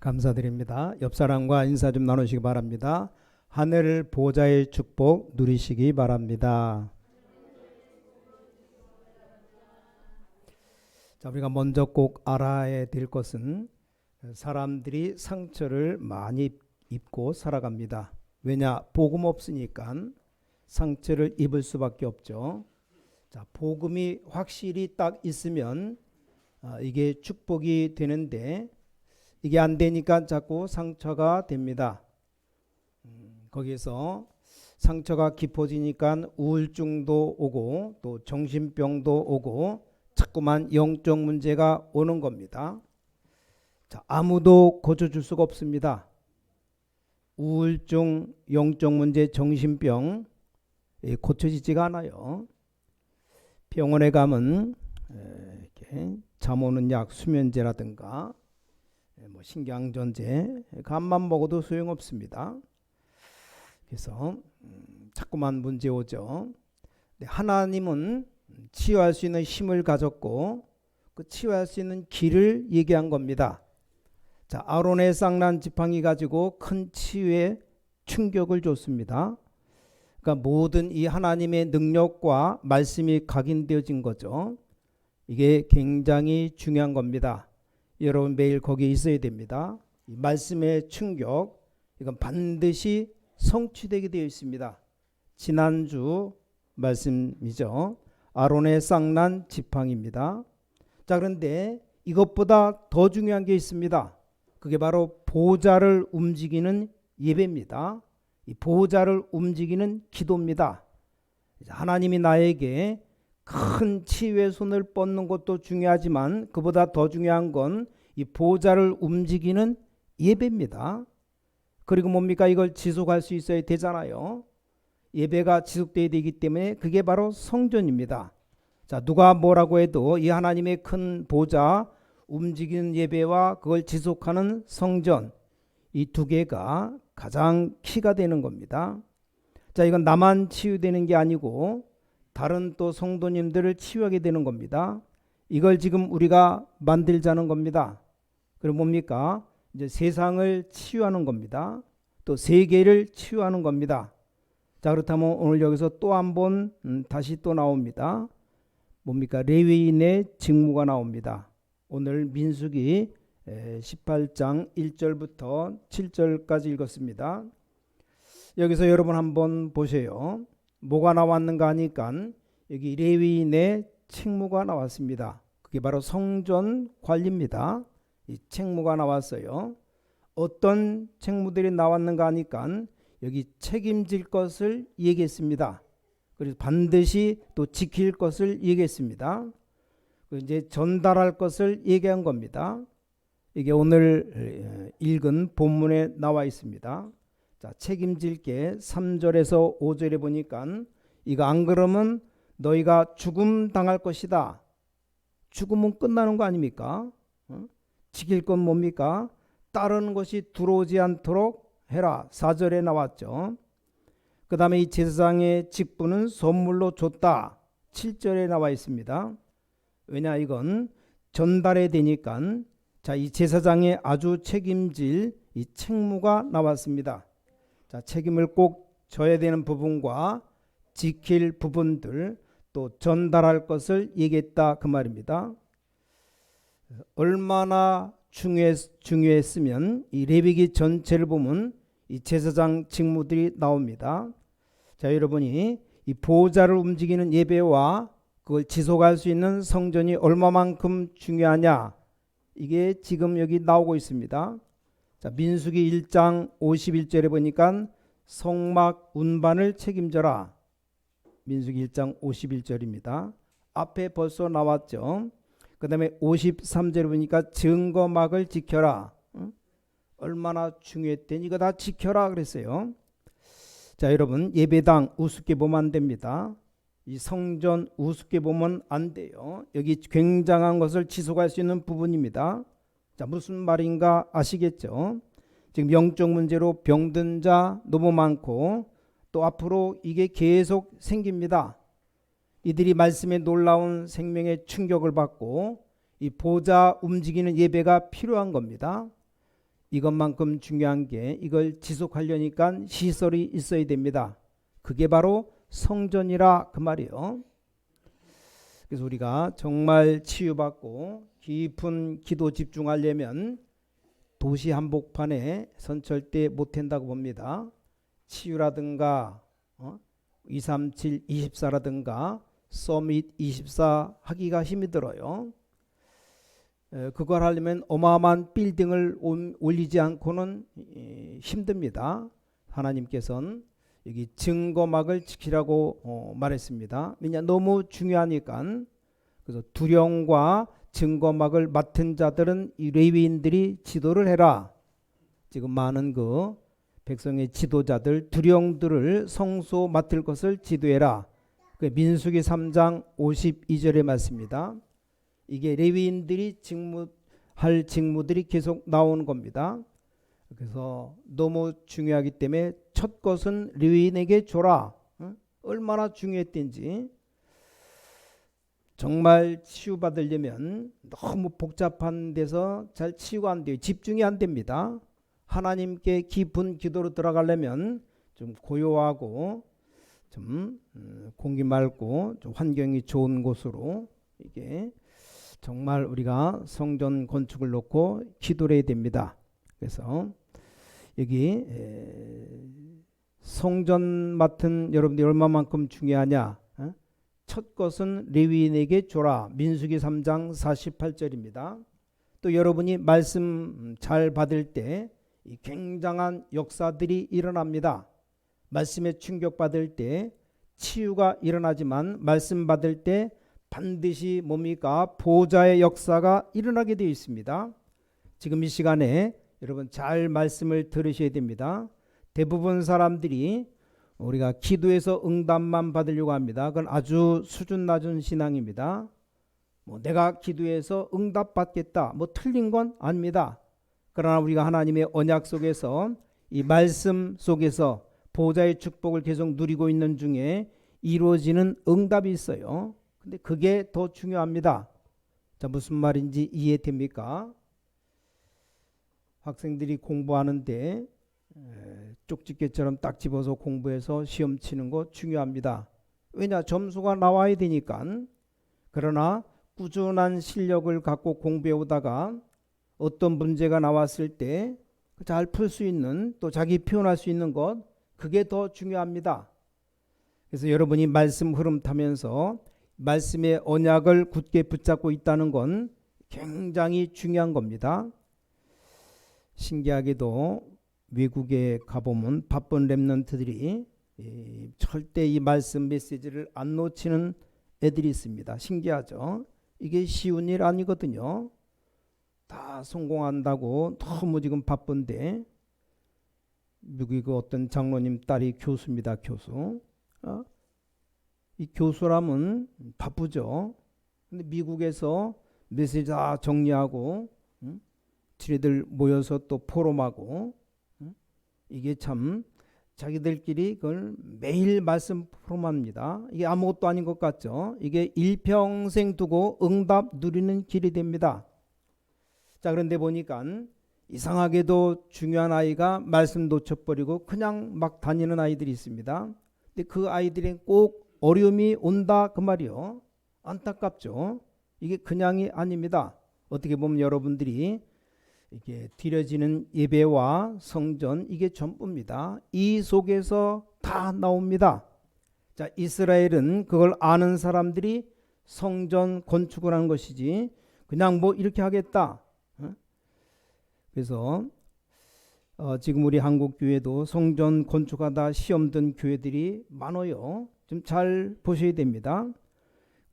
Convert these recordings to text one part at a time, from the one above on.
감사드립니다. 옆 사람과 인사 좀 나누시기 바랍니다. 하늘 보좌의 축복 누리시기 바랍니다. 자, 우리가 먼저 꼭 알아야 될 것은 사람들이 상처를 많이 입고 살아갑니다. 왜냐? 복음 없으니까 상처를 입을 수밖에 없죠. 자, 복음이 확실히 딱 있으면 이게 축복이 되는데 이게 안 되니까 자꾸 상처가 됩니다. 거기에서 상처가 깊어지니까 우울증도 오고 또 정신병도 오고 자꾸만 영적 문제가 오는 겁니다. 자, 아무도 고쳐줄 수가 없습니다. 우울증, 영적 문제, 정신병 고쳐지지가 않아요. 병원에 가면 이렇게 잠 오는 약, 수면제라든가 신경전제, 간만 먹어도 소용없습니다. 그래서 자꾸만 문제 오죠. 하나님은 치유할 수 있는 힘을 가졌고 그 치유할 수 있는 길을 얘기한 겁니다. 자, 아론의 쌍난 지팡이 가지고 큰 치유의 충격을 줬습니다. 그러니까 모든 이 하나님의 능력과 말씀이 각인되어진 거죠. 이게 굉장히 중요한 겁니다. 여러분 매일 거기에 있어야 됩니다. 이 말씀의 충격, 이건 반드시 성취되게 되어 있습니다. 지난주 말씀이죠. 아론의 쌍난 지팡이입니다. 자, 그런데 이것보다 더 중요한 게 있습니다. 그게 바로 보좌를 움직이는 예배입니다. 이 보좌를 움직이는 기도입니다. 하나님이 나에게 큰 치유의 손을 뻗는 것도 중요하지만 그보다 더 중요한 건 이 보좌를 움직이는 예배입니다. 그리고 뭡니까? 이걸 지속할 수 있어야 되잖아요. 예배가 지속돼야 되기 때문에 그게 바로 성전입니다. 자, 누가 뭐라고 해도 이 하나님의 큰 보좌, 움직이는 예배와 그걸 지속하는 성전, 이 두 개가 가장 키가 되는 겁니다. 자, 이건 나만 치유되는 게 아니고 다른 또 성도님들을 치유하게 되는 겁니다. 이걸 지금 우리가 만들자는 겁니다. 그럼 뭡니까? 이제 세상을 치유하는 겁니다. 또 세계를 치유하는 겁니다. 자, 그렇다면 오늘 여기서 또 한 번 다시 또 나옵니다. 뭡니까? 레위인의 직무가 나옵니다. 오늘 민수기 18장 1절부터 7절까지 읽었습니다. 여기서 여러분 한번 보세요. 뭐가 나왔는가 하니까 여기 레위인의 책무가 나왔습니다. 그게 바로 성전 관리입니다. 이 책무가 나왔어요. 어떤 책무들이 나왔는가 하니까 여기 책임질 것을 얘기했습니다. 그래서 반드시 또 지킬 것을 얘기했습니다. 이제 전달할 것을 얘기한 겁니다. 이게 오늘 읽은 본문에 나와 있습니다. 자, 책임질 게 3절에서 5절에 보니까 이거 안 그러면 너희가 죽음 당할 것이다. 죽으면 끝나는 거 아닙니까? 지킬 건 뭡니까? 따르는 것이 들어오지 않도록 해라. 4절에 나왔죠. 그 다음에 이 제사장의 직분은 선물로 줬다. 7절에 나와 있습니다. 왜냐, 이건 전달해야 되니까. 자, 이 제사장의 아주 책임질 이 책무가 나왔습니다. 자, 책임을 꼭 져야 되는 부분과 지킬 부분들 또 전달할 것을 얘기했다 그 말입니다. 얼마나 중요했으면 이 레위기 전체를 보면 이 제사장 직무들이 나옵니다. 자, 여러분이 이 보좌를 움직이는 예배와 그걸 지속할 수 있는 성전이 얼마만큼 중요하냐, 이게 지금 여기 나오고 있습니다. 자, 민수기 1장 51절에 보니까 성막 운반을 책임져라. 민수기 1장 51절입니다. 앞에 벌써 나왔죠. 그 다음에 53절에 보니까 증거막을 지켜라. 얼마나 중요했더니 이거 다 지켜라 그랬어요. 자, 여러분 예배당 우습게 보면 안 됩니다. 이 성전 우습게 보면 안 돼요. 여기 굉장한 것을 지속할 수 있는 부분입니다. 자, 무슨 말인가 아시겠죠? 지금 영적 문제로 병든 자 너무 많고 또 앞으로 이게 계속 생깁니다. 이들이 말씀에 놀라운 생명의 충격을 받고 이 보좌 움직이는 예배가 필요한 겁니다. 이것만큼 중요한 게 이걸 지속하려니까 시설이 있어야 됩니다. 그게 바로 성전이라 그 말이에요. 그래서 우리가 정말 치유받고 깊은 기도 집중하려면 도시 한복판에 선 절대 못 된다고 봅니다. 치유라든가 237, 24라든가 서밋 24 하기가 힘이 들어요. 그걸 하려면 어마어마한 빌딩을 올리지 않고는 힘듭니다. 하나님께서는 여기 증거막을 지키라고 말했습니다. 왜냐 너무 중요하니까. 그래서 두령과 증거막을 맡은 자들은 이 레위인들이 지도를 해라. 지금 많은 그 백성의 지도자들 두령들을 성소 맡을 것을 지도해라. 그 민수기 3장 52절의 말씀입니다. 이게 레위인들이 할 직무들이 계속 나오는 겁니다. 그래서 너무 중요하기 때문에 첫 것은 레위인에게 줘라. 얼마나 중요했던지. 정말 치유받으려면 너무 복잡한 데서 잘 치유가 안 돼요. 집중이 안 됩니다. 하나님께 깊은 기도로 들어가려면 좀 고요하고 좀 공기 맑고 좀 환경이 좋은 곳으로 이게 정말 우리가 성전 건축을 놓고 기도를 해야 됩니다. 그래서 여기 성전 맡은 여러분들이 얼마만큼 중요하냐. 첫 것은 레위인에게 줘라. 민수기 3장 48절입니다. 또 여러분이 말씀 잘 받을 때 이 굉장한 역사들이 일어납니다. 말씀에 충격받을 때 치유가 일어나지만 말씀 받을 때 반드시 뭡니까? 보좌의 역사가 일어나게 되어 있습니다. 지금 이 시간에 여러분 잘 말씀을 들으셔야 됩니다. 대부분 사람들이 우리가 기도해서 응답만 받으려고 합니다. 그건 아주 수준 낮은 신앙입니다. 내가 기도해서 응답 받겠다. 틀린 건 아닙니다. 그러나 우리가 하나님의 언약 속에서 이 말씀 속에서 보좌의 축복을 계속 누리고 있는 중에 이루어지는 응답이 있어요. 근데 그게 더 중요합니다. 자, 무슨 말인지 이해됩니까? 학생들이 공부하는데 쪽집게처럼 딱 집어서 공부해서 시험 치는 거 중요합니다. 왜냐? 점수가 나와야 되니까. 그러나 꾸준한 실력을 갖고 공부해 오다가 어떤 문제가 나왔을 때 잘 풀 수 있는 또 자기 표현할 수 있는 것 그게 더 중요합니다. 그래서 여러분이 말씀 흐름 타면서 말씀의 언약을 굳게 붙잡고 있다는 건 굉장히 중요한 겁니다. 신기하게도 외국에 가보면 바쁜 랩런트들이 절대 이 말씀 메시지를 안 놓치는 애들이 있습니다. 신기하죠? 이게 쉬운 일 아니거든요. 다 성공한다고 너무 지금 바쁜데 미국의 그 어떤 장로님 딸이 교수입니다. 교수. 이 교수라면 바쁘죠. 근데 미국에서 메시지 다 정리하고 지네들 모여서 또 포럼하고 이게 참 자기들끼리 그걸 매일 말씀 포럼합니다. 이게 아무것도 아닌 것 같죠. 이게 일평생 두고 응답 누리는 길이 됩니다. 자, 그런데 보니까 이상하게도 중요한 아이가 말씀 놓쳐버리고 그냥 막 다니는 아이들이 있습니다. 근데 그 아이들이 꼭 어려움이 온다 그 말이요. 안타깝죠. 이게 그냥이 아닙니다. 어떻게 보면 여러분들이 이게 드려지는 예배와 성전 이게 전부입니다. 이 속에서 다 나옵니다. 자, 이스라엘은 그걸 아는 사람들이 성전 건축을 한 것이지 그냥 이렇게 하겠다. 그래서 지금 우리 한국 교회도 성전 건축하다 시험 든 교회들이 많아요. 좀 잘 보셔야 됩니다.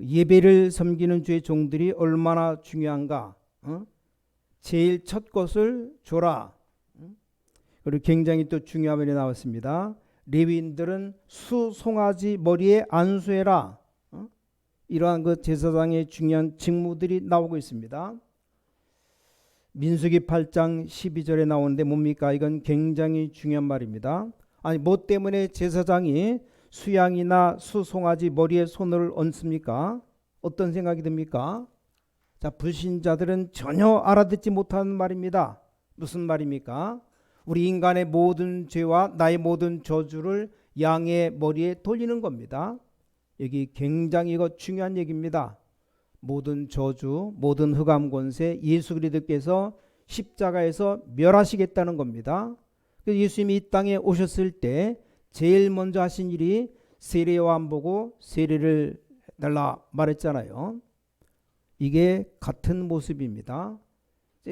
예배를 섬기는 주의 종들이 얼마나 중요한가. 제일 첫 것을 줘라. 그리고 굉장히 또 중요한 말이 나왔습니다. 레위인들은 수송아지 머리에 안수해라. 이러한 그 제사장의 중요한 직무들이 나오고 있습니다. 민수기 8장 12절에 나오는데 뭡니까? 이건 굉장히 중요한 말입니다. 아니 뭐 때문에 제사장이 수양이나 수송아지 머리에 손을 얹습니까? 어떤 생각이 듭니까? 자, 불신자들은 전혀 알아듣지 못하는 말입니다. 무슨 말입니까? 우리 인간의 모든 죄와 나의 모든 저주를 양의 머리에 돌리는 겁니다. 여기 굉장히 이거 중요한 얘기입니다. 모든 저주, 모든 흑암 권세 예수 그리스도께서 십자가에서 멸하시겠다는 겁니다. 그래서 예수님이 이 땅에 오셨을 때 제일 먼저 하신 일이 세례 요한 보고 세례를 달라 말했잖아요. 이게 같은 모습입니다.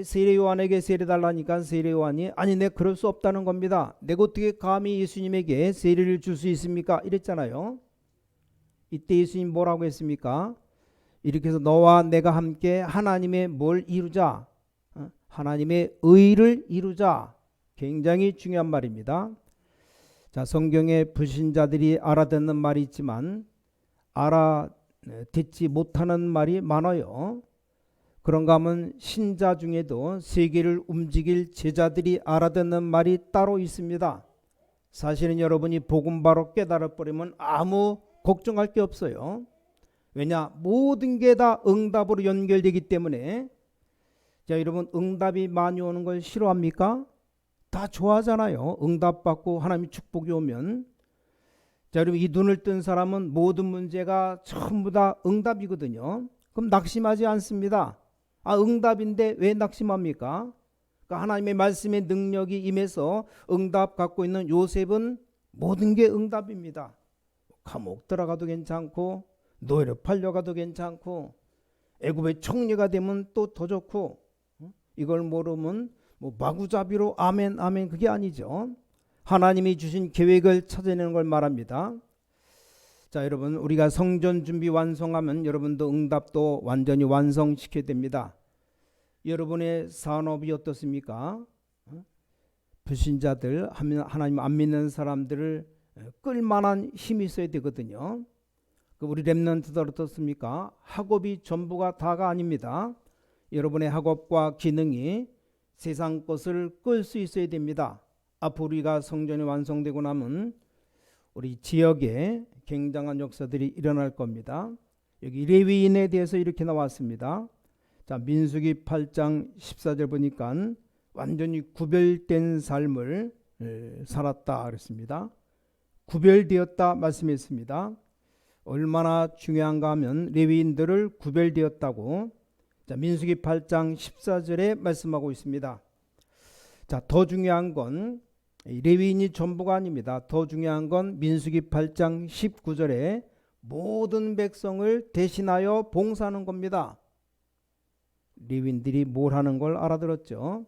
세례 요한에게 세례 달라니까 세례 요한이 아니 내가 그럴 수 없다는 겁니다. 내가 어떻게 감히 예수님에게 세례를 줄 수 있습니까? 이랬잖아요. 이때 예수님 뭐라고 했습니까? 이렇게 해서 너와 내가 함께 하나님의 뭘 이루자? 하나님의 의를 이루자. 굉장히 중요한 말입니다. 자, 성경에 불신자들이 알아듣는 말이 있지만 알아듣지 못하는 말이 많아요. 그런가 하면 신자 중에도 세계를 움직일 제자들이 알아듣는 말이 따로 있습니다. 사실은 여러분이 복음 바로 깨달아버리면 아무 걱정할 게 없어요. 왜냐? 모든 게 다 응답으로 연결되기 때문에. 자, 여러분 응답이 많이 오는 걸 싫어합니까? 다 좋아하잖아요. 응답받고 하나님의 축복이 오면. 자, 여러분 이 눈을 뜬 사람은 모든 문제가 전부 다 응답이거든요. 그럼 낙심하지 않습니다. 응답인데 왜 낙심합니까? 그러니까 하나님의 말씀의 능력이 임해서 응답 갖고 있는 요셉은 모든 게 응답입니다. 감옥 들어가도 괜찮고 노예로 팔려가도 괜찮고 애굽의 총리가 되면 또 더 좋고 이걸 모르면 뭐 마구잡이로 아멘 아멘 그게 아니죠. 하나님이 주신 계획을 찾아내는 걸 말합니다. 자, 여러분 우리가 성전 준비 완성하면 여러분도 응답도 완전히 완성시켜야 됩니다. 여러분의 산업이 어떻습니까? 불신자들 하나님 안 믿는 사람들을 끌만한 힘이 있어야 되거든요. 우리 렘넌트들 어떻습니까? 학업이 전부가 다가 아닙니다. 여러분의 학업과 기능이 세상 것을 끌 수 있어야 됩니다. 앞으로 우리가 성전이 완성되고 나면 우리 지역에 굉장한 역사들이 일어날 겁니다. 여기 레위인에 대해서 이렇게 나왔습니다. 자, 민수기 8장 14절 보니까 완전히 구별된 삶을 살았다 그랬습니다. 구별되었다 말씀했습니다. 얼마나 중요한가 하면 레위인들을 구별되었다고 자, 민수기 8장 14절에 말씀하고 있습니다. 자, 더 중요한 건 레위인이 전부가 아닙니다. 더 중요한 건 민수기 8장 19절에 모든 백성을 대신하여 봉사하는 겁니다. 레위인들이 뭘 하는 걸 알아들었죠.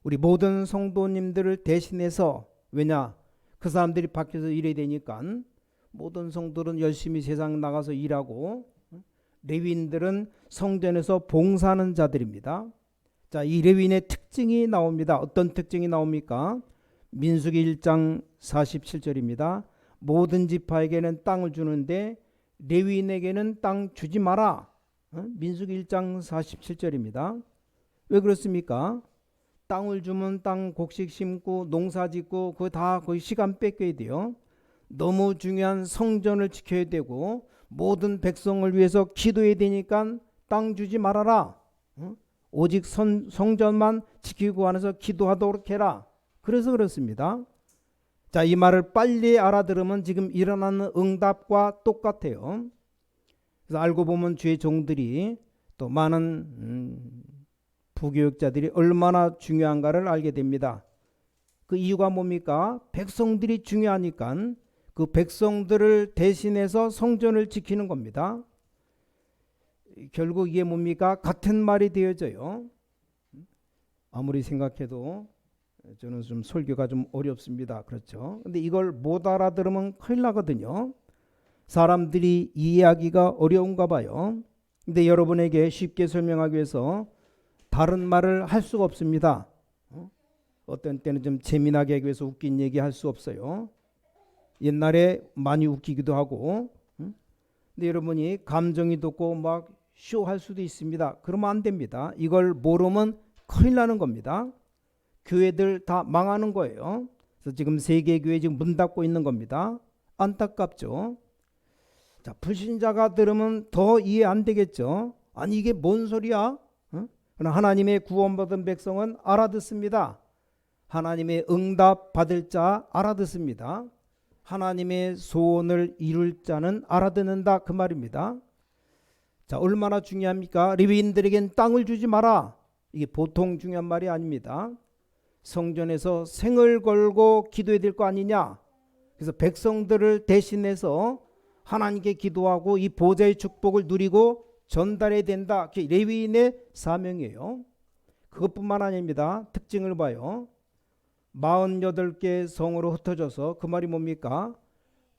우리 모든 성도님들을 대신해서 왜냐? 그 사람들이 밖에서 일해야 되니까 모든 성도들은 열심히 세상 나가서 일하고 레위인들은 성전에서 봉사하는 자들입니다. 자, 이 레위인의 특징이 나옵니다. 어떤 특징이 나옵니까? 민수기 1장 47절입니다. 모든 지파에게는 땅을 주는데 레위인에게는 땅 주지 마라. 민수기 1장 47절입니다. 왜 그렇습니까? 땅을 주면 땅 곡식 심고 농사 짓고 그거 다 거의 시간 뺏겨야 돼요. 너무 중요한 성전을 지켜야 되고 모든 백성을 위해서 기도해야 되니까 땅 주지 말아라. 오직 성전만 지키고 안에서 기도하도록 해라. 그래서 그렇습니다. 자, 이 말을 빨리 알아들으면 지금 일어나는 응답과 똑같아요. 그래서 알고 보면 주의 종들이 또 많은 부교육자들이 얼마나 중요한가를 알게 됩니다. 그 이유가 뭡니까? 백성들이 중요하니까 그 백성들을 대신해서 성전을 지키는 겁니다. 결국 이게 뭡니까? 같은 말이 되어져요. 아무리 생각해도 저는 좀 설교가 좀 어렵습니다. 그렇죠? 근데 이걸 못 알아들으면 큰일 나거든요. 사람들이 이해하기가 어려운가 봐요. 근데 여러분에게 쉽게 설명하기 위해서 다른 말을 할 수가 없습니다. 어떤 때는 좀 재미나게 하기 위해서 웃긴 얘기 할 수 없어요. 옛날에 많이 웃기기도 하고 근데 여러분이 감정이 돋고 막 쇼할 수도 있습니다. 그러면 안 됩니다. 이걸 모르면 큰일 나는 겁니다. 교회들 다 망하는 거예요. 그래서 지금 세계 교회 지금 문 닫고 있는 겁니다. 안타깝죠. 자, 불신자가 들으면 더 이해 안 되겠죠. 아니 이게 뭔 소리야? 그러나 하나님의 구원받은 백성은 알아듣습니다. 하나님의 응답 받을 자 알아듣습니다. 하나님의 소원을 이룰 자는 알아듣는다 그 말입니다. 자, 얼마나 중요합니까? 레위인들에겐 땅을 주지 마라. 이게 보통 중요한 말이 아닙니다. 성전에서 생을 걸고 기도해야 될 거 아니냐. 그래서 백성들을 대신해서 하나님께 기도하고 이 보좌의 축복을 누리고 전달해야 된다. 그게 레위인의 사명이에요. 그것뿐만 아닙니다. 특징을 봐요. 48개 성으로 흩어져서 그 말이 뭡니까?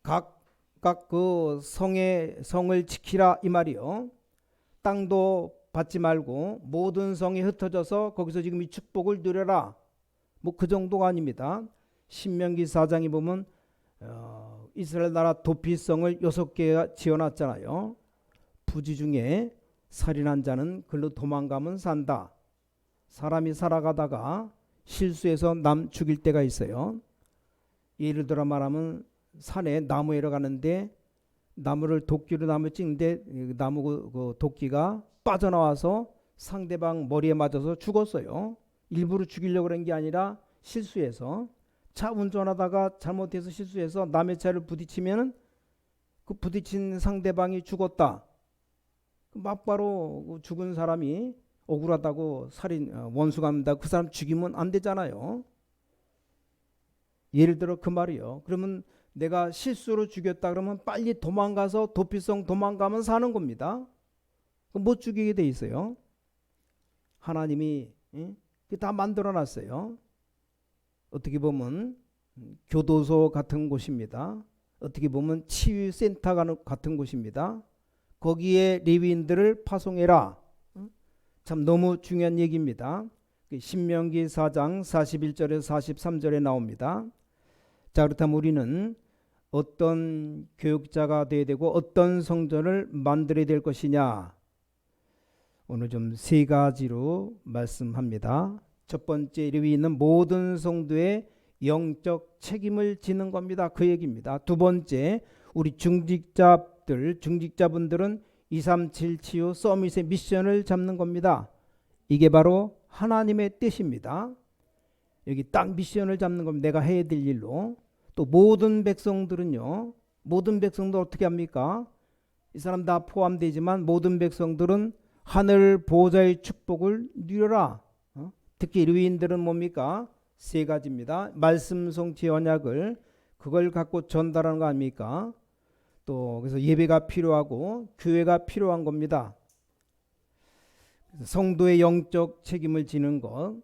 각각 그 성을 지키라 이 말이요. 땅도 받지 말고 모든 성에 흩어져서 거기서 지금 이 축복을 누려라. 뭐 그 정도가 아닙니다. 신명기 4장에 보면 이스라엘 나라 도피성을 6개가 지어놨잖아요. 부지 중에 살인한 자는 글로 도망가면 산다. 사람이 살아가다가 실수해서 남 죽일 때가 있어요. 예를 들어 말하면 산에 나무에러 가는데 나무를 도끼로 나무 찍는데 나무 그 도끼가 빠져나와서 상대방 머리에 맞아서 죽었어요. 일부러 죽이려고 그런 게 아니라 실수해서 차 운전하다가 잘못해서 실수해서 남의 차를 부딪히면 그 부딪힌 상대방이 죽었다. 막바로 죽은 사람이 억울하다고 살인 원수가 합니다. 그 사람 죽이면 안 되잖아요. 예를 들어 그 말이요. 그러면 내가 실수로 죽였다 그러면 빨리 도망가서 도피성 도망가면 사는 겁니다. 못 죽이게 돼 있어요. 하나님이 다 만들어 놨어요. 어떻게 보면 교도소 같은 곳입니다. 어떻게 보면 치유센터 같은 곳입니다. 거기에 레위인들을 파송해라. 참 너무 중요한 얘기입니다. 신명기 4장 41절에서 43절에 나옵니다. 자, 그렇다면 우리는 어떤 교육자가 되어야 되고 어떤 성전을 만들어야 될 것이냐. 오늘 좀 세 가지로 말씀합니다. 첫 번째, 레위인은 모든 성도의 영적 책임을 지는 겁니다. 그 얘기입니다. 두 번째, 우리 중직자분들은 237 치유 서밋의 미션을 잡는 겁니다. 이게 바로 하나님의 뜻입니다. 여기 딱 미션을 잡는 겁니다. 내가 해야 될 일로. 또 모든 백성들은요. 모든 백성들 어떻게 합니까? 이 사람 다 포함되지만 모든 백성들은 하늘 보좌의 축복을 누려라. 특히 레위인들은 뭡니까? 세 가지입니다. 말씀 성취 언약을 그걸 갖고 전달하는 거 아닙니까? 또 그래서 예배가 필요하고 교회가 필요한 겁니다. 성도의 영적 책임을 지는 것,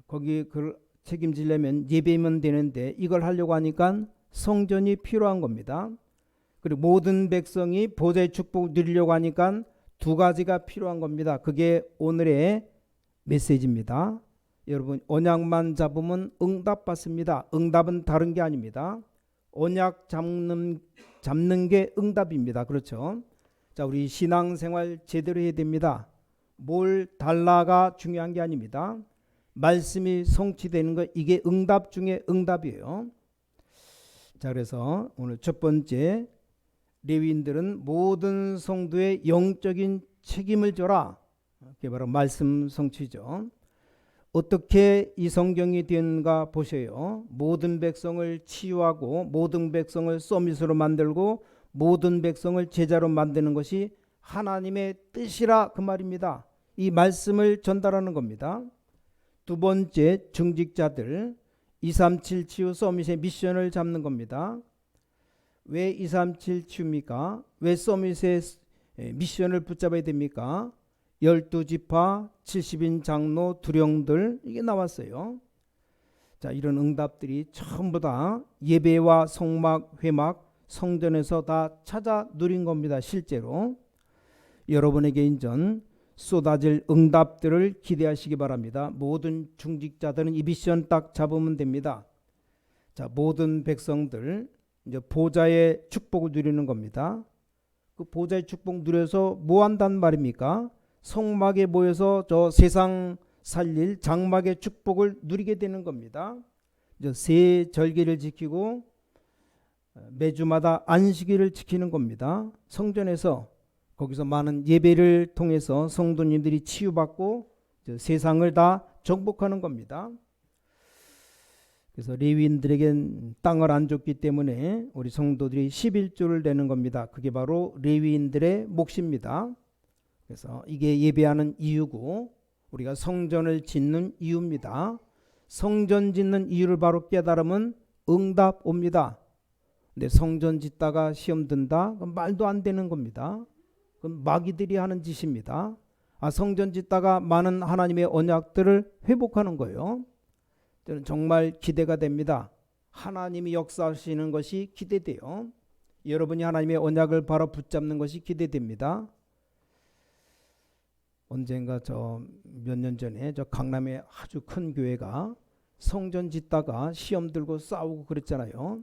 거기 그걸 책임지려면 예배면 되는데 이걸 하려고 하니까 성전이 필요한 겁니다. 그리고 모든 백성이 보좌의 축복을 누리려고 하니까 두 가지가 필요한 겁니다. 그게 오늘의 메시지입니다. 여러분, 언약만 잡으면 응답 받습니다. 응답은 다른 게 아닙니다. 언약 잡는 게 응답입니다. 그렇죠? 자, 우리 신앙생활 제대로 해야 됩니다. 뭘 달라가 중요한 게 아닙니다. 말씀이 성취되는 것, 이게 응답 중에 응답이에요. 자, 그래서 오늘 첫 번째, 레위인들은 모든 성도의 영적인 책임을 져라. 그게 바로 말씀 성취죠. 어떻게 이 성경이 되는가 보세요. 모든 백성을 치유하고 모든 백성을 서밋으로 만들고 모든 백성을 제자로 만드는 것이 하나님의 뜻이라 그 말입니다. 이 말씀을 전달하는 겁니다. 두 번째, 중직자들 237 치유 서밋의 미션을 잡는 겁니다. 왜 237 치유입니까? 왜 서밋의 미션을 붙잡아야 됩니까? 12지파 70인 장로 두령들 이게 나왔어요. 자, 이런 응답들이 전부 다 예배와 성막, 회막, 성전에서 다 찾아 누린 겁니다. 실제로 여러분에게 인전 쏟아질 응답들을 기대하시기 바랍니다. 모든 중직자들은 이 미션 딱 잡으면 됩니다. 자, 모든 백성들 이제 보좌의 축복을 누리는 겁니다. 그 보좌의 축복 누려서 뭐 한단 말입니까? 성막에 모여서 저 세상 살릴 장막의 축복을 누리게 되는 겁니다. 이제 세 절기를 지키고 매주마다 안식일을 지키는 겁니다. 성전에서 거기서 많은 예배를 통해서 성도님들이 치유받고 세상을 다 정복하는 겁니다. 그래서 레위인들에겐 땅을 안 줬기 때문에 우리 성도들이 11조를 내는 겁니다. 그게 바로 레위인들의 몫입니다. 그래서 이게 예배하는 이유고 우리가 성전을 짓는 이유입니다. 성전 짓는 이유를 바로 깨달으면 응답 옵니다. 근데 성전 짓다가 시험 든다? 그럼 말도 안 되는 겁니다. 그럼 마귀들이 하는 짓입니다. 성전 짓다가 많은 하나님의 언약들을 회복하는 거예요. 저는 정말 기대가 됩니다. 하나님이 역사하시는 것이 기대돼요. 여러분이 하나님의 언약을 바로 붙잡는 것이 기대됩니다. 언젠가 몇 년 전에 강남에 아주 큰 교회가 성전 짓다가 시험 들고 싸우고 그랬잖아요.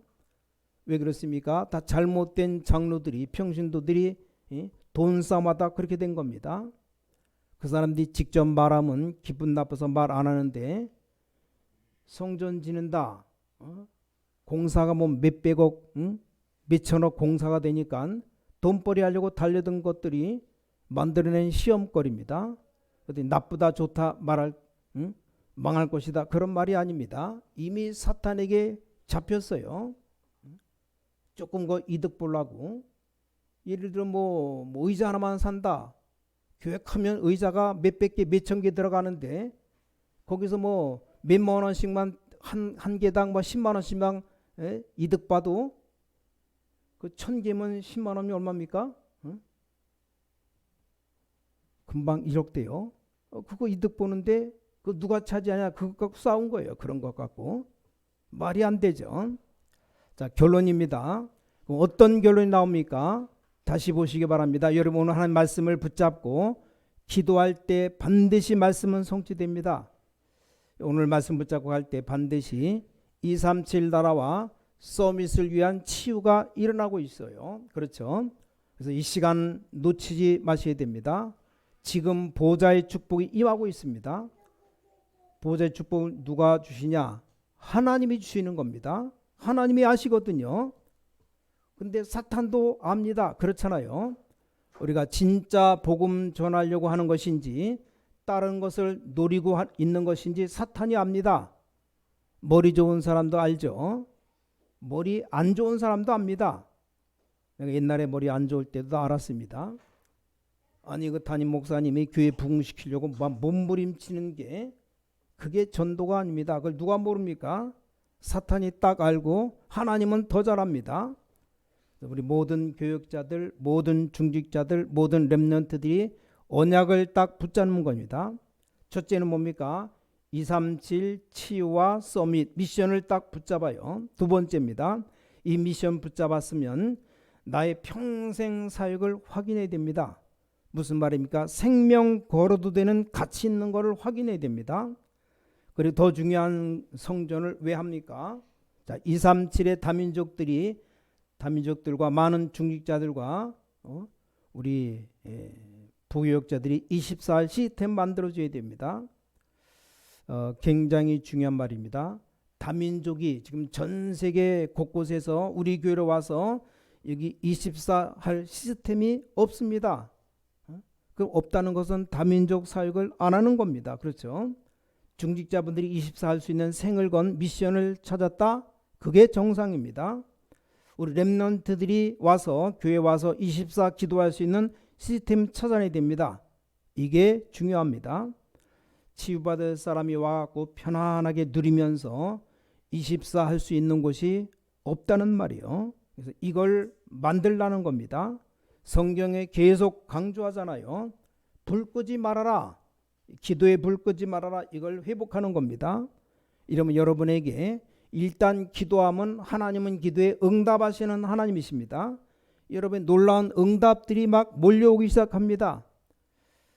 왜 그렇습니까? 다 잘못된 장로들이, 평신도들이 돈 싸움하다 그렇게 된 겁니다. 그 사람들이 직접 말하면 기분 나빠서 말 안 하는데 성전 짓는다, 공사가 뭐 몇백억, 몇천억 공사가 되니까 돈벌이 하려고 달려든 것들이 만들어낸 시험거리입니다. 나쁘다 좋다 말할, 망할 것이다 그런 말이 아닙니다. 이미 사탄에게 잡혔어요. 조금 더 이득 보려고. 예를 들어 뭐 의자 하나만 산다. 교회 크면 의자가 몇백 개, 몇천 개 들어가는데 거기서 뭐 몇만 원씩만 한 개당 뭐 10만 원씩만 이득 봐도 그 1000개면 10만 원이 얼마입니까? 금방 1억 돼요. 그거 이득 보는데 그 누가 차지하냐 그거 갖고 싸운 거예요. 그런 것 갖고. 말이 안 되죠. 자, 결론입니다. 어떤 결론이 나옵니까? 다시 보시기 바랍니다. 여러분 오늘 하나님 말씀을 붙잡고 기도할 때 반드시 말씀은 성취됩니다. 오늘 말씀 붙잡고 갈 때 반드시 237 나라와 서밋을 위한 치유가 일어나고 있어요. 그렇죠? 그래서 이 시간 놓치지 마셔야 됩니다. 지금 보좌의 축복이 임하고 있습니다. 보좌의 축복을 누가 주시냐? 하나님이 주시는 겁니다. 하나님이 아시거든요. 근데 사탄도 압니다. 그렇잖아요. 우리가 진짜 복음 전하려고 하는 것인지 다른 것을 노리고 있는 것인지 사탄이 압니다. 머리 좋은 사람도 알죠. 머리 안 좋은 사람도 압니다. 내가 옛날에 머리 안 좋을 때도 알았습니다. 아니 그 담임 목사님이 교회 부흥시키려고 몸부림치는 게 그게 전도가 아닙니다. 그걸 누가 모릅니까? 사탄이 딱 알고 하나님은 더 잘합니다. 우리 모든 교역자들, 모든 중직자들, 모든 렘넌트들이 언약을 딱 붙잡는 겁니다. 첫째는 뭡니까? 237 치유와 서밋 미션을 딱 붙잡아요. 두 번째입니다. 이 미션 붙잡았으면 나의 평생 사역을 확인해야 됩니다. 무슨 말입니까? 생명 걸어도 되는 가치 있는 것을 확인해야 됩니다. 그리고 더 중요한 성전을 왜 합니까? 자, 237의 다민족들과 많은 중직자들과 우리 부교역자들이 24일 시스템 만들어줘야 됩니다. 굉장히 중요한 말입니다. 다민족이 지금 전 세계 곳곳에서 우리 교회로 와서 여기 24할 시스템이 없습니다. 그 없다는 것은 다민족 사역을 안 하는 겁니다. 그렇죠? 중직자분들이 24 할 수 있는 생을 건 미션을 찾았다. 그게 정상입니다. 우리 렘넌트들이 와서 교회 와서 24 기도할 수 있는 시스템 찾아내야 됩니다. 이게 중요합니다. 치유받을 사람이 와갖고 편안하게 누리면서 24 할 수 있는 곳이 없다는 말이에요. 그래서 이걸 만들라는 겁니다. 성경에 계속 강조하잖아요. 불 끄지 말아라. 기도에 불 끄지 말아라. 이걸 회복하는 겁니다. 이러면 여러분에게 일단 기도하면 하나님은 기도에 응답하시는 하나님이십니다. 여러분 놀라운 응답들이 막 몰려오기 시작합니다.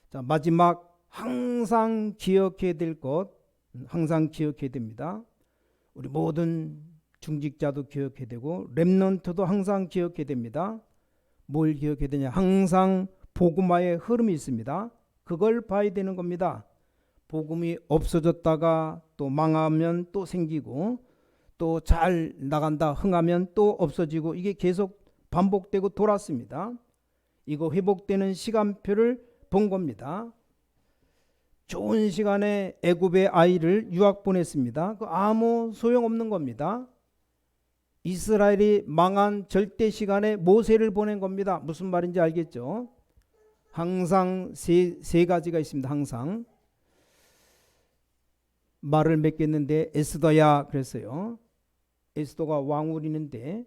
자, 마지막 항상 기억해야 될 것, 항상 기억해야 됩니다. 우리 모든 중직자도 기억해야 되고 렘넌트도 항상 기억해야 됩니다. 뭘 기억해야 되냐? 항상 복음화의 흐름이 있습니다. 그걸 봐야 되는 겁니다. 복음이 없어졌다가 또 망하면 또 생기고 또 잘 나간다 흥하면 또 없어지고 이게 계속 반복되고 돌았습니다. 이거 회복되는 시간표를 본 겁니다. 좋은 시간에 애굽의 아이를 유학 보냈습니다. 그 아무 소용없는 겁니다. 이스라엘이 망한 절대 시간에 모세를 보낸 겁니다. 무슨 말인지 알겠죠? 항상 세 가지가 있습니다. 항상 말을 맺겠는데 에스더야 그랬어요. 에스더가 왕을 있는데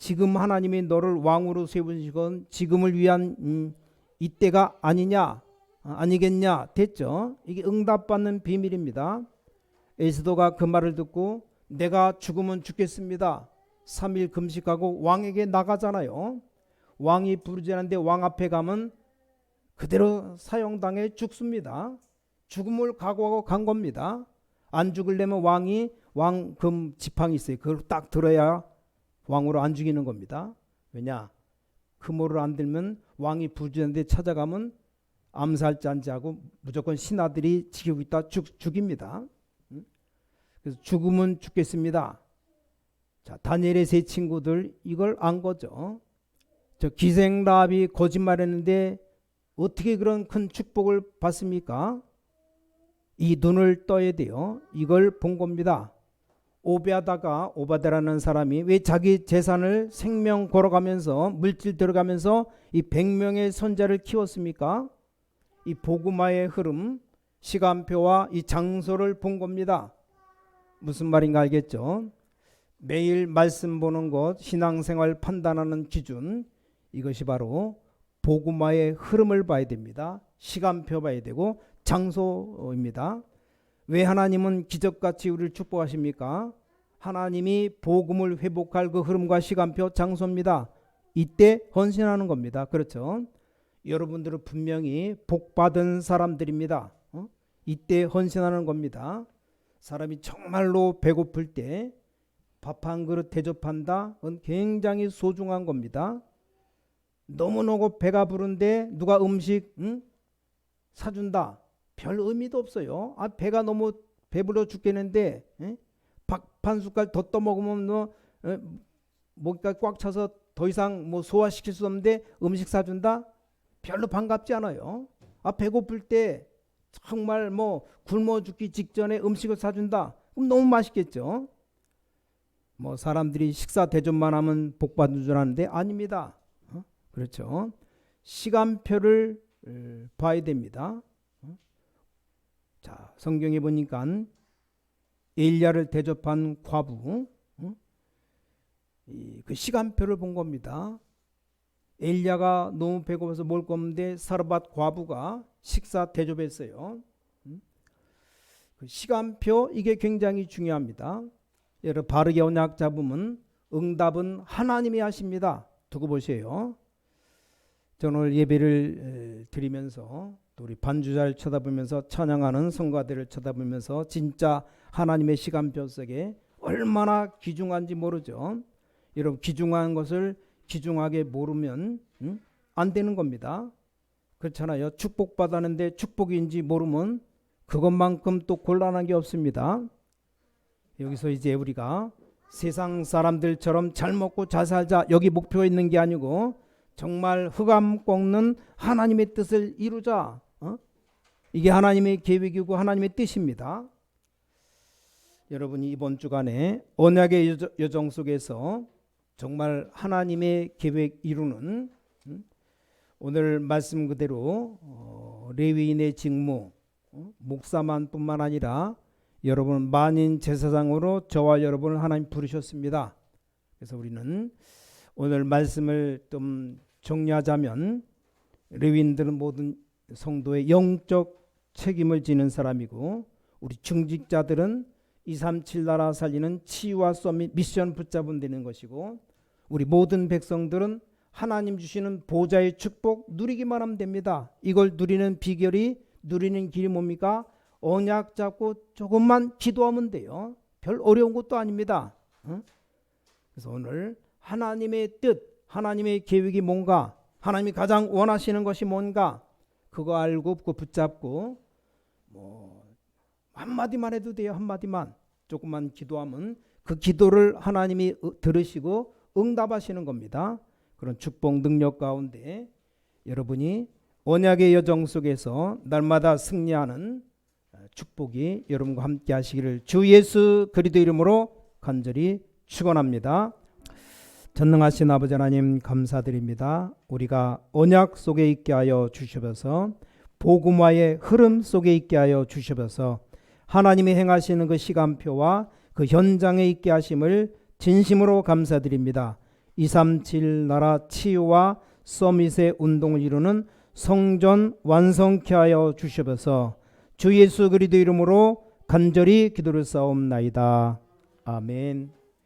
지금 하나님이 너를 왕으로 세우신 건 지금을 위한 이때가 아니냐 아니겠냐 됐죠. 이게 응답받는 비밀입니다. 에스더가 그 말을 듣고 내가 죽으면 죽겠습니다. 3일 금식하고 왕에게 나가잖아요. 왕이 부르지 않는데 왕 앞에 가면 그대로 사형당해 죽습니다. 죽음을 각오하고 간 겁니다. 안 죽으려면 왕이 왕금 지팡이 있어요. 그걸 딱 들어야 왕으로 안 죽이는 겁니다. 왜냐? 금호를 안 들면 왕이 부르지 않는데 찾아가면 암살자인지하고 무조건 신하들이 지키고 있다 죽입니다. 그래서 죽으면 죽겠습니다. 자, 다니엘의 세 친구들 이걸 안 거죠. 저 기생라합이 거짓말했는데 어떻게 그런 큰 축복을 받습니까? 이 눈을 떠야 돼요. 이걸 본 겁니다. 오바다라는 사람이 왜 자기 재산을 생명 걸어가면서 물질 들어가면서 이 100명의 선자를 키웠습니까? 이 복음화의 흐름, 시간표와 이 장소를 본 겁니다. 무슨 말인가 알겠죠? 매일 말씀 보는 것, 신앙생활 판단하는 기준, 이것이 바로 복음화의 흐름을 봐야 됩니다. 시간표 봐야 되고 장소입니다. 왜 하나님은 기적같이 우리를 축복하십니까? 하나님이 복음을 회복할 그 흐름과 시간표, 장소입니다. 이때 헌신하는 겁니다. 그렇죠? 여러분들은 분명히 복받은 사람들입니다. 이때 헌신하는 겁니다. 사람이 정말로 배고플 때 밥 한 그릇 대접한다. 그건 굉장히 소중한 겁니다. 너무너무 배가 부른데 누가 음식 사준다. 별 의미도 없어요. 배가 너무 배불러 죽겠는데 밥 한 숟갈 더 떠먹으면 너 목이 꽉 차서 더 이상 뭐 소화시킬 수 없는데 음식 사준다. 별로 반갑지 않아요. 배고플 때 정말 뭐 굶어 죽기 직전에 음식을 사준다. 그럼 너무 맛있겠죠. 뭐 사람들이 식사 대접만 하면 복 받는 줄 아는데 아닙니다. 그렇죠. 시간표를 봐야 됩니다. 자, 성경에 보니까 엘리야를 대접한 과부, 그 시간표를 본 겁니다. 엘리야가 너무 배고파서 먹을 거 없는데 사르밧 과부가 식사 대접했어요. 그 시간표 이게 굉장히 중요합니다. 여러분 바르게 언약 잡으면 응답은 하나님이 하십니다. 두고 보세요. 저는 오늘 예배를 드리면서 또 우리 반주자를 쳐다보면서 찬양하는 성가대를 쳐다보면서 진짜 하나님의 시간표 속에 얼마나 귀중한지 모르죠. 여러분 귀중한 것을 귀중하게 모르면 안 되는 겁니다. 그렇잖아요. 축복받았는데 축복인지 모르면 그것만큼 또 곤란한 게 없습니다. 여기서 이제 우리가 세상 사람들처럼 잘 먹고 잘 살자 여기 목표가 있는 게 아니고 정말 흑암 꺾는 하나님의 뜻을 이루자. 이게 하나님의 계획이고 하나님의 뜻입니다. 여러분이 이번 주간에 언약의 여정 속에서 정말 하나님의 계획 이루는 오늘 말씀 그대로 레위인의 직무 목사만 뿐만 아니라 여러분 만인 제사장으로 저와 여러분을 하나님 부르셨습니다. 그래서 우리는 오늘 말씀을 좀 정리하자면 레위인들은 모든 성도의 영적 책임을 지는 사람이고 우리 중직자들은 237 나라 살리는 치유와 서밋 미션 붙잡은 되는 것이고 우리 모든 백성들은 하나님 주시는 보좌의 축복 누리기만 하면 됩니다. 이걸 누리는 비결이 누리는 길이 뭡니까? 언약 잡고 조금만 기도하면 돼요. 별 어려운 것도 아닙니다. 그래서 오늘 하나님의 뜻, 하나님의 계획이 뭔가, 하나님이 가장 원하시는 것이 뭔가 그거 알고 그거 붙잡고 뭐 한마디만 해도 돼요. 한마디만 조금만 기도하면 그 기도를 하나님이 들으시고 응답하시는 겁니다. 그런 축복 능력 가운데 여러분이 언약의 여정 속에서 날마다 승리하는 축복이 여러분과 함께 하시기를 주 예수 그리스도 이름으로 간절히 축원합니다. 전능하신 아버지 하나님 감사드립니다. 우리가 언약 속에 있게 하여 주셔서 복음화의 흐름 속에 있게 하여 주셔서 하나님이 행하시는 그 시간표와 그 현장에 있게 하심을 진심으로 감사드립니다. 237 나라 치유와 서밋의 운동을 이루는 성전 완성케 하여 주셔서 주 예수 그리스도 이름으로 간절히 기도를 쌓옵나이다. 아멘.